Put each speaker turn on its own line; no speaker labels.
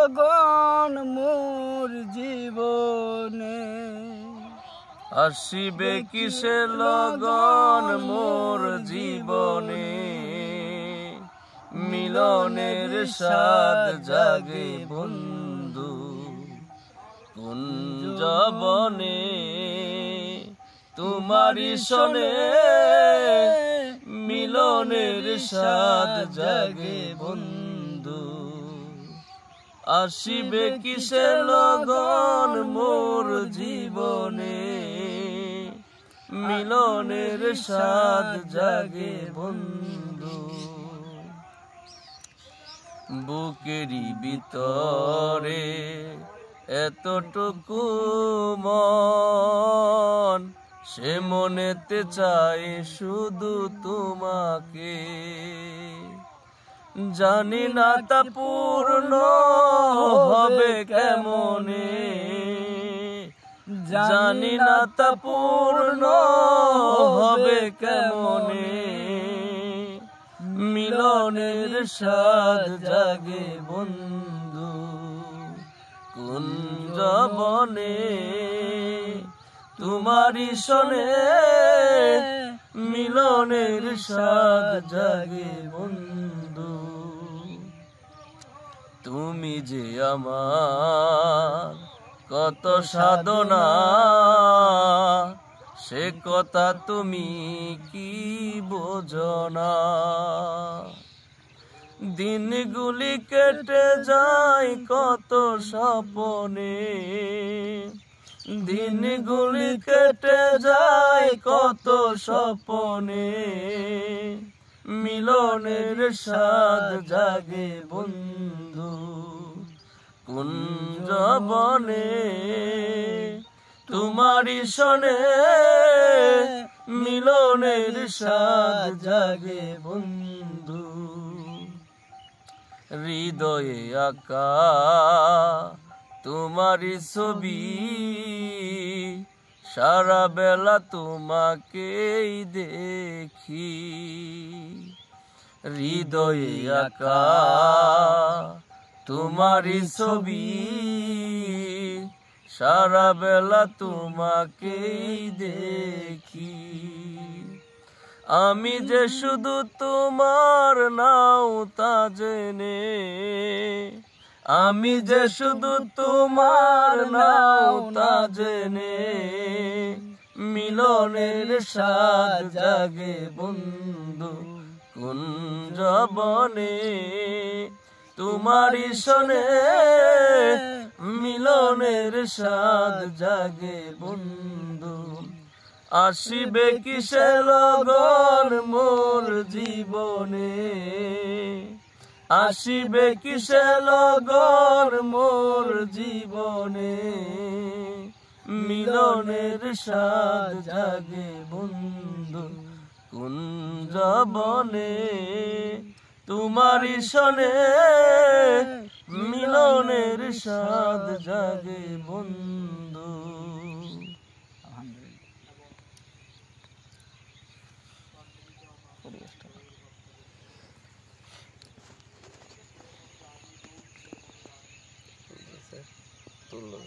লগন মোর জীবনে,
আসিবে কিসের লগন মোর জীবনে, মিলনের স্বাদ জাগে বন্ধু কুঞ্জবনে। তোমারি শোনে মিলনের স্বাদ জাগে বন্ধু, আসিবে কিসের লগন মোর জীবনে, মিলনের স্বাদ জাগে বন্ধু। বুকেরই ভিতরে এতটুকু মন, সে মনেতে চাই শুধু তোমাকে, জানি না তা পূর্ণ হবে কেমনে, জানি না তা পূর্ণ হবে কেমনে, মিলনের স্বাদ জাগে বন্ধু কুঞ্জবনে। তোমারি শোনে মিলনের স্বাদ জাগে বন্ধু। তুমি যে আমার কত সাধনা, সে কথা তুমি কি বোঝো না। দিনগুলি কেটে যায় কত স্বপনে, দিনগুলি কেটে যায় কত স্বপনে, মিলনের স্বাদ জাগে বন্ধু কুঞ্জবনে। তোমারি শোনে মিলনের স্বাদ জাগে বন্ধু। হৃদয়ে আঁকা তোমারি ছবি, সারা বেলা তোমাকেই দেখি। হৃদয়ে আঁকা তোমারি ছবি, সারা বেলা তোমাকেই দেখি। আমি যে শুধু তোমার নাও তা জেনে, আমি যে শুধু তোমার নাও তা জেনে, মিলনের স্বাদ জাগে বন্ধু কুঞ্জবনে। তোমারি শোনে মিলনের স্বাদ জাগে বন্ধু, আসিবে কিসের লগন মোর জীবনে, আসিবে কিসের লগন মোর জীবনে, মিলনের স্বাদ জাগে বন্ধু কুঞ্জবনে। তোমারি শোনে মিলনের স্বাদ জাগে বন্ধু। তুললো